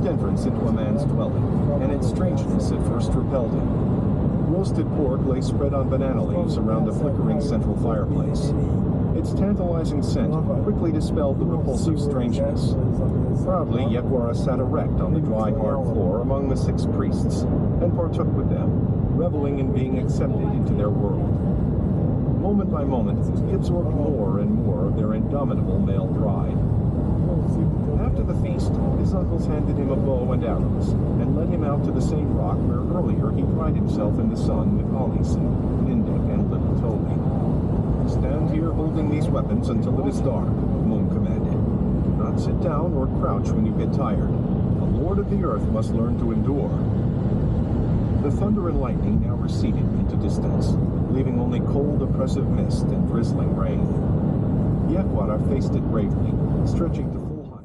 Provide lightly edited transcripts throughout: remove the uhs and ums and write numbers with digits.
entrance into a man's dwelling, and its strangeness at first repelled him. Roasted pork lay spread on banana leaves around a flickering central fireplace. Its tantalizing scent quickly dispelled the repulsive strangeness. Proudly, Yekwara sat erect on the dry, hard floor among the 6 priests, and partook with them, reveling in being accepted into their world. Moment by moment, he absorbed more and more of their indomitable male pride. After the feast, his uncles handed him a bow and arrows, and led him out to the same rock where earlier he dried himself in the sun with Alisin, Nindek, and little Toby. "Stand here holding these weapons until it is dark," Moon commanded. "Do not sit down or crouch when you get tired. The Lord of the Earth must learn to endure." The thunder and lightning now receded into distance, leaving only cold, oppressive mist and drizzling rain. Yekwara faced it bravely, stretching to full height.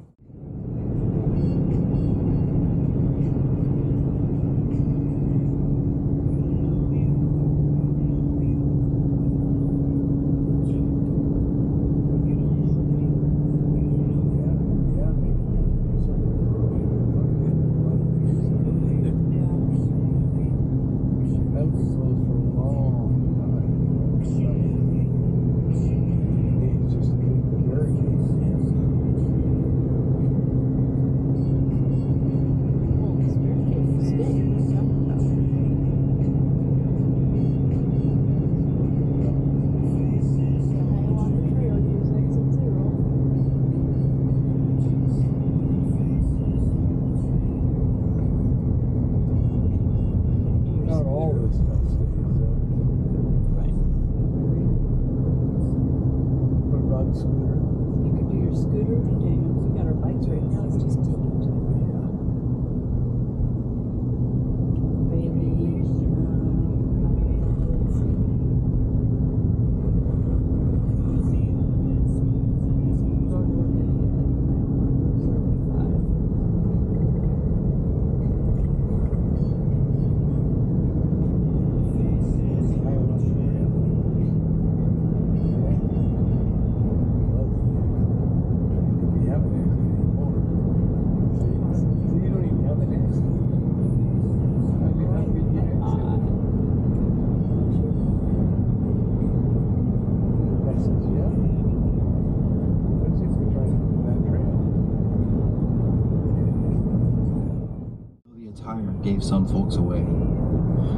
Gave some folks away.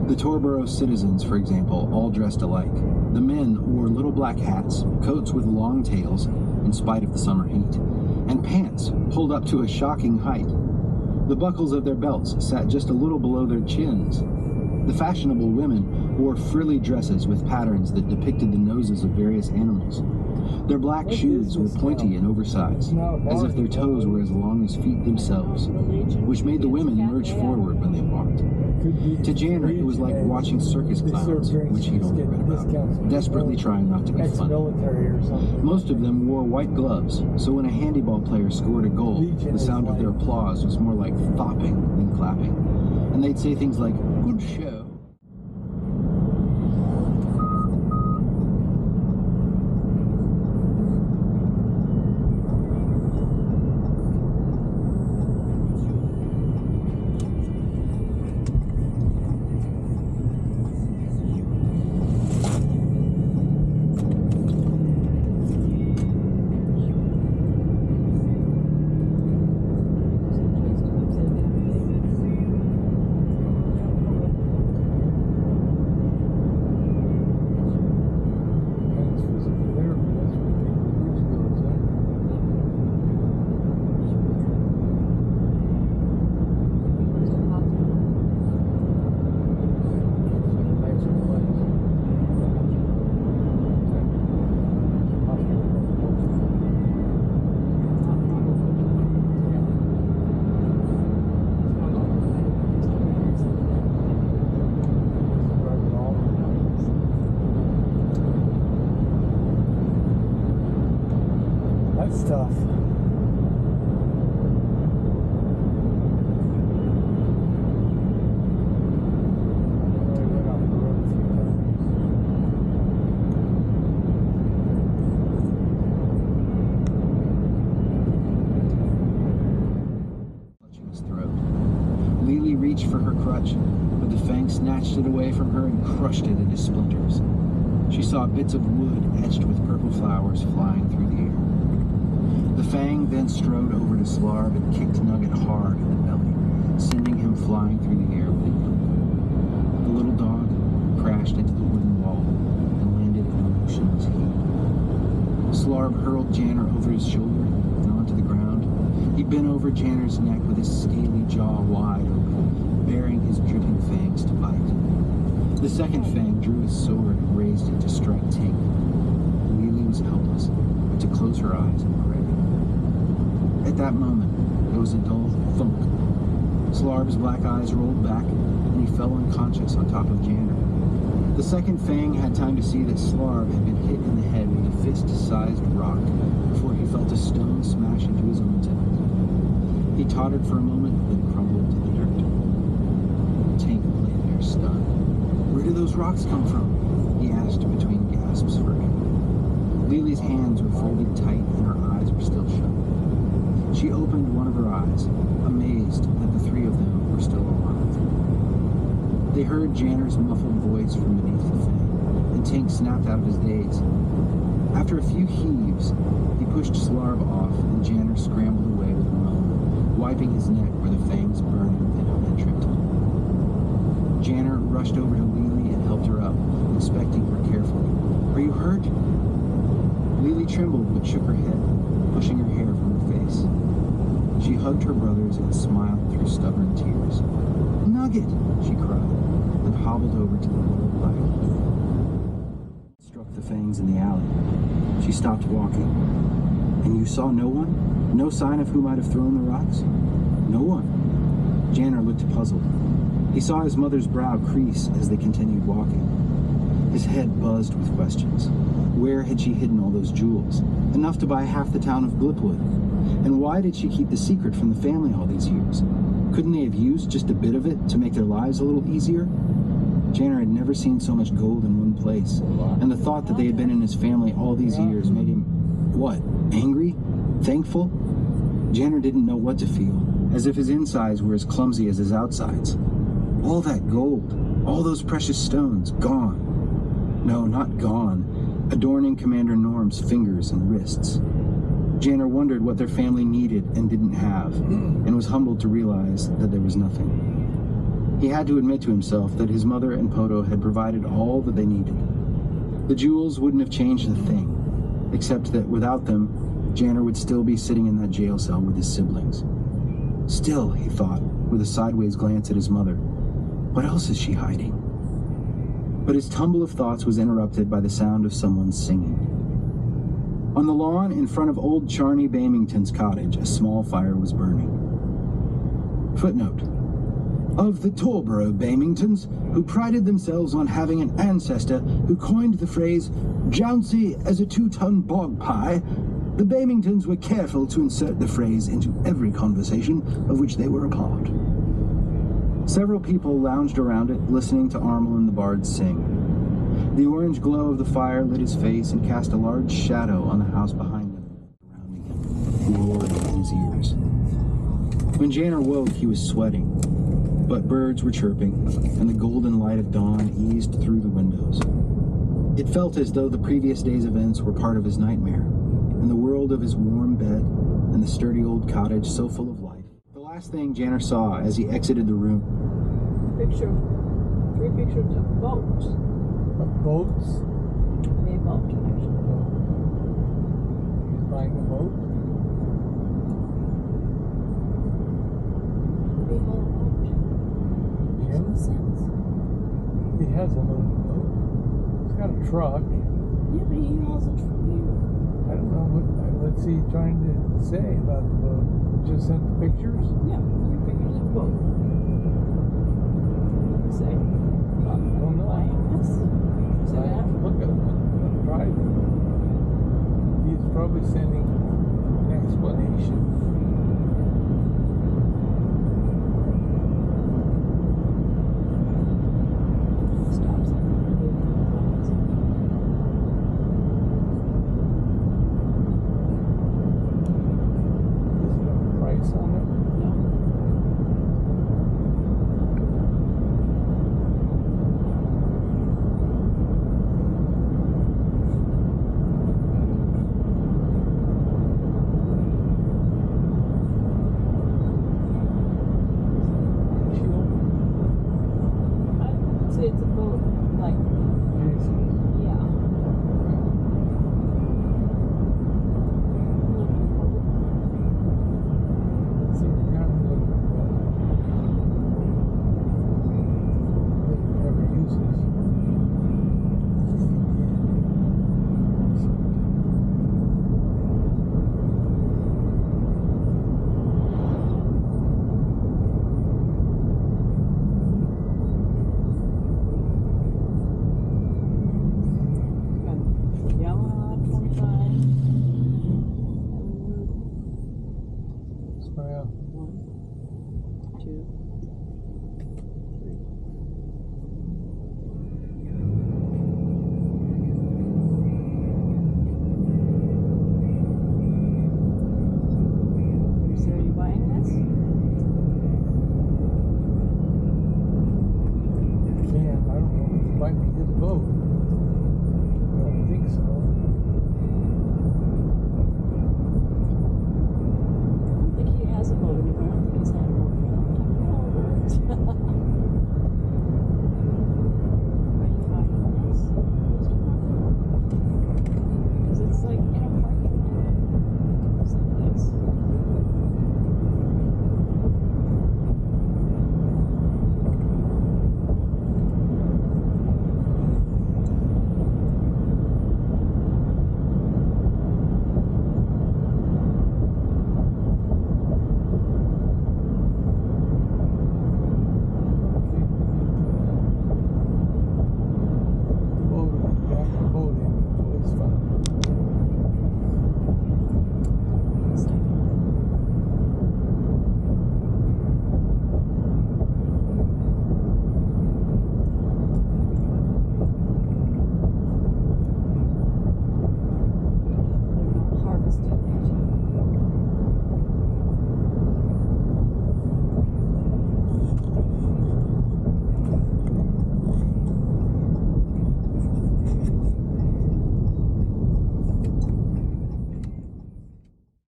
The Torboro citizens, for example, all dressed alike. The men wore little black hats, coats with long tails, in spite of the summer heat, and pants pulled up to a shocking height. The buckles of their belts sat just a little below their chins. The fashionable women wore frilly dresses with patterns that depicted the noses of various animals. Their black shoes were pointy and oversized, as if their toes were as long as feet themselves, which made the women lurch forward when they walked. To Janner, it was like watching circus clowns, which he'd only read about, desperately trying not to be funny. Most of them wore white gloves, so when a handyball player scored a goal, the sound of their applause was more like thopping than clapping. And they'd say things like, "Good show." Stuff. Clutching his throat. crushed it into splinters. She saw bits of wood etched with purple flowers flying through the air. The Fang then strode over to Slarb and kicked Nugget hard in the belly, sending him flying through the air with a yoke. The little dog crashed into the wooden wall and landed in a motionless heap. Slarb hurled Janner over his shoulder and onto the ground. He bent over Janner's neck with his scaly jaw wide open, baring his dripping fangs to bite. The second Fang drew his sword and raised it to strike Tink. Lily was helpless, but to close her eyes and pray. At that moment, there was a dull thunk. Slarb's black eyes rolled back, and he fell unconscious on top of Janner. The second Fang had time to see that Slarb had been hit in the head with a fist-sized rock before he felt a stone smash into his own temple. He tottered for a moment, then crumbled to the dirt. Tink lay there stunned. "Where did those rocks come from?" he asked between gasps for air. Lily's hands were folded tight and her eyes were still shut. She opened one of her eyes, amazed that the three of them were still alive. They heard Janner's muffled voice from beneath the Fang, and Tink snapped out of his daze. After a few heaves, he pushed Slarb off, and Janner scrambled away with a moan, wiping his neck where the Fang's burning venom had tripped him. Janner rushed over to Lily and helped her up, inspecting her carefully. "Are you hurt?" Lily trembled but shook her head, pushing her hair from her face. She hugged her brothers and smiled through stubborn tears. "Nugget!" she cried, and hobbled over to the little black hole. Struck the Fangs in the alley. She stopped walking. "And you saw no one? No sign of who might have thrown the rocks?" "No one." Janner looked puzzled. He saw his mother's brow crease as they continued walking. His head buzzed with questions. Where had she hidden all those jewels? Enough to buy half the town of Blipwood. And why did she keep the secret from the family all these years? Couldn't they have used just a bit of it to make their lives a little easier? Janner had never seen so much gold in one place, and the thought that they had been in his family all these years made him, what, angry? Thankful? Janner didn't know what to feel, as if his insides were as clumsy as his outsides. All that gold, all those precious stones, gone. No, not gone, adorning Commander Norm's fingers and wrists. Janner wondered what their family needed and didn't have, and was humbled to realize that there was nothing. He had to admit to himself that his mother and Poto had provided all that they needed. The jewels wouldn't have changed a thing, except that without them, Janner would still be sitting in that jail cell with his siblings. Still, he thought, with a sideways glance at his mother, what else is she hiding? But his tumble of thoughts was interrupted by the sound of someone singing. On the lawn in front of old Charney Bamington's cottage, a small fire was burning. Footnote: of the Torborough Bamingtons, who prided themselves on having an ancestor who coined the phrase "jouncy as a 2-ton bog pie," the Bamingtons were careful to insert the phrase into every conversation of which they were a part. Several people lounged around it, listening to Armel and the bards sing. The orange glow of the fire lit his face and cast a large shadow on the house behind them, surrounding him, roaring in his ears. When Janner woke, he was sweating, but birds were chirping, and the golden light of dawn eased through the windows. It felt as though the previous day's events were part of his nightmare, and the world of his warm bed, and the sturdy old cottage so full of life. The last thing Janner saw as he exited the room. Three pictures of boats. Of boats? A boat, actually. He's buying a boat? Big old boat. Makes no sense. He has a little boat. He's got a truck. Yeah, but he has a truck. I don't know what's he trying to say about the boat. Just sent the pictures? Yeah, 3 pictures of boat. What do you say? I don't know. Yes. I have to look at him. I'm driving. He's probably sending an explanation.